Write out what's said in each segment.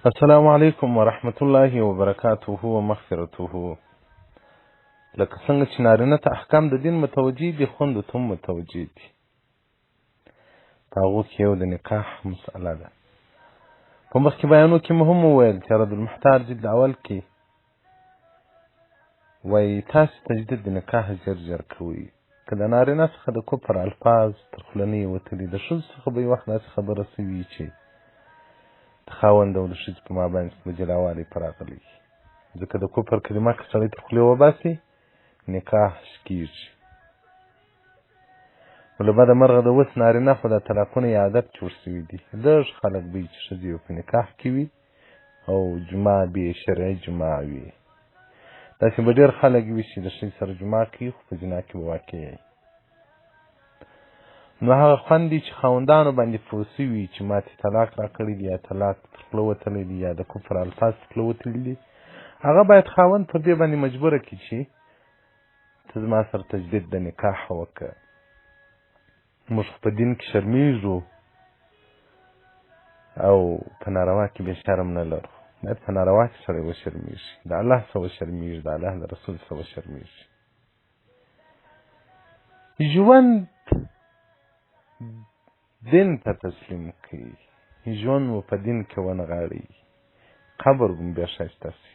السلام علیکم ورحمة الله وبرکاته ومغفرته. لکه څنګه چې نارینه ته احکام د دین متوجه دي، خوندو ته هم متوجه دي. په هغو کې یو د نکاح مسئله ده. په مخکې بیانو کې مو هم وویل چې رد المحتار جلد اول کې وایي تاسې تجدید د نکاح ژر ژر کوئ. که د نارینه څخه د کفر الفاظ تر خوله نه یې وتلي، د ښځو څخه به یې وخت داسې خبره سوي چې د خاوند او د ښځې په مابین کې به جلاوالی په راغلی. ځکه د کفر کلمه که سړی تر خولې وباسي نکاح شکېږي. خو له بده مرغه د اوس نارینه خو دا طلاقونه یې عادت جوړ سوي دي. لږ خلک به وي چې ښځې یې په نکاح کې وي او جماع بې شرعي جماع وي. داسې به ډېر خلک وي چې د ښځې سره جماع کوي خو په زنا کې به واقع وي. نو هغه خوند دی چې خاوندانو باندې پوه سوي چې ما ته طلاق راکړی دی یا طلاق تر خوله وتلی دی یا د کفر الفاظ تر خوله وتلي دي، هغه باید خاوند پر دې باندې مجبوره کړي چې ته زما سره تجدید د نکاح وکړه. موږ په دین کې شرمېږو او په ناروا کې بې شرم نه لرو. باید په ناروا کې سړی وشرمېږي، د الله څخه وشرمېږي، د الله د رسول څخه وشرمېږي. ژوند دین ته تسلیم کړي، ژوند مو په دین کې ونغاړئ، قبر مو بیا ښایسته سي.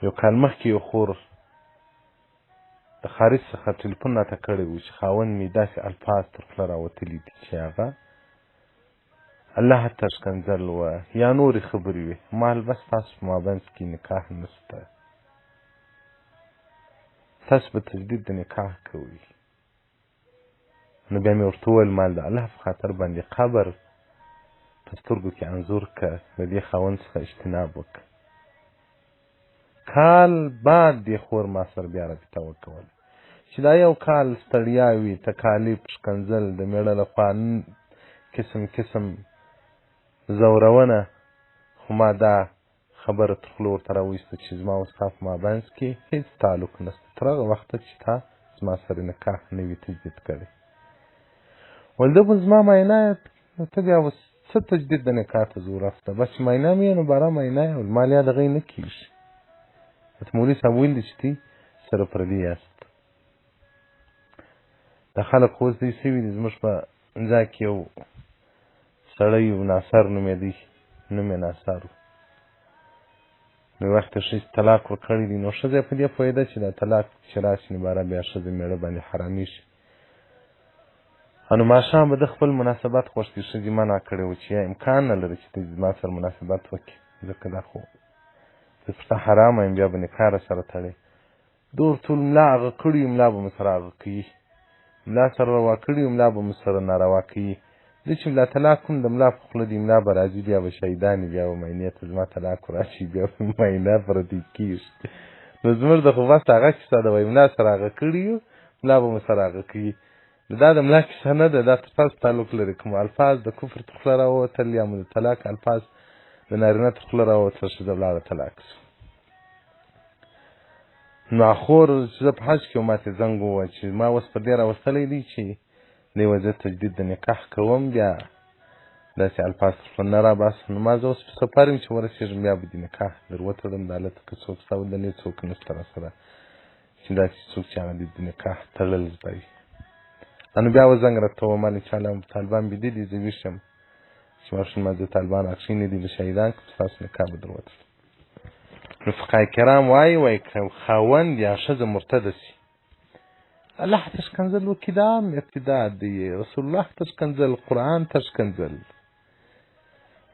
یو کال مخکې یو خور د خارج څخه ټلیفون راته کړی و چې خاوند مې داسې الفاظ تر خوله راوتلي دي چې هغه الله ته ښکنځل وه یا نورې خبرې وې. ما بس تاسو په مابینځ کې نکاح نشته، تاسو به تجدید د نکاح کوئ. نو بیا مې ورته وویل ما د الله په خاطر باندې قبر په سترګو کې انځور که، د دې خاوند څخه اجتناب وکړه. کال بعد دې خور ما سره بیا رابطه وکوله چې دا یو کال ستړیاوي، تکالیف، ښکنځل، د مېړه لخوا قسم قسم ځورونه، خو ما دا خبره تر خوله ورته راوایسته چې زما او ستا په مابینځ کې هېڅ تعلق نشته تر هغه وخته چې تا زما سره نکاح نه وي تجدید کړی. ویل ده خو زما معاینه نو ته بیا اوس څه تجدید د نکاح ته ضرورت ده؟ بس چې معاینه مې نو باره معاینه یې. ما لیا دغه یې نه کېږي. ورته مولوي صاحب ویل دي چې تی سره پردي یاست. دا خلک خو اوس دوی سوي دي. زموږ په ځای کې یو سړی و ناصر نومېدی، نوم یې ناصر و. نو یو وخت یې ښځې طلاق ورکړی دی. نو ښځه یې په دې پوهېده چې دا طلاق چې راشي نو باره بیا ښځه مېړه باندې حرامېږي. نو ماښام به ده خپل مناسبت غوښتي، ښځې منع کړی و چې یا امکان نه لري چې ته زما سره مناسبت وکړي، ځکه دا خو زه پر تا حرامه یم، بیا به نکاح راسره تړې. ده ورته وویل ملا هغه کړي یو ملا به مو سره هغه کوي، ملا سره روا کړي یو ملا به مو سره ناروا کوي. زه چې ملا طلاق کوم د ملا په خوله دی ملا به راځي، بیا به شهیدانې، بیا به معاینې ته زما طلاق راشي، بیا به معاینه پردی کېږي. نو زموږ د خو بس هغه کیسه ده، وایي ملا سره هغه کړي یو ملا به مو سره هغه کوي. دا د ملا کیسه نه ده، دا تاسو تعلق لري. کوم الفاظ د کفر تر خوله راووتل یا مو د طلاق الفاظ د نارینه تر خوله راووتل، ښځه ولاړه طلاق شوه. نو خور چې زه په حج کې وم ما ته زنګ ووهه چې ما اوس پر دې راوستلی دی چې دی وایي زه تجدید د نکاح کوم، بیا داسې الفاظ تر خوله نه راباسم. نو ما زه اوس په سفر یم چې ورسېږم بیا به دې نکاح در وتړم. دا هلته که څوک ستا ودانې څوک نشته راسره چې داسې څوک چې هغه د نکاح تړل زده وي. نو بیا و زنګ راته وویل انشاءالله طالبان بیده دي، زه ویښ یم چې ماشوم ما زه طالبان اخښینې دي به شهیدان کړم، ستاسو نکاح به در وتړم. نو فقهای کرام وایي که خاوند یا ښځه مرتده سي، الله ته ښکنځل وکړي دا هم ابتداع دی، رسول الله ته ښکنځل، قرآن ته ښکنځل،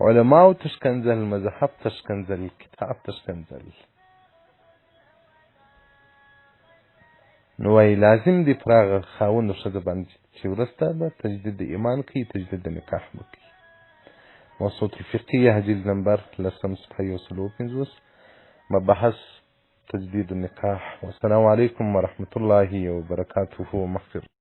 علماو ته ښکنځل، مذهب ته ښکنځل، کتاب ته ښکنځل. نو وایي لازم دی پر هغه خاوند او ښځه باندې چې وروسته به تجدید د ایمان کوي، تجدید د نکاح به کوي. موسوعة الفقهیه جلد نمبر 10/150 مبحث تجدید النکاح. والسلام علیکم ورحمة الله وبرکاته ومغفرته.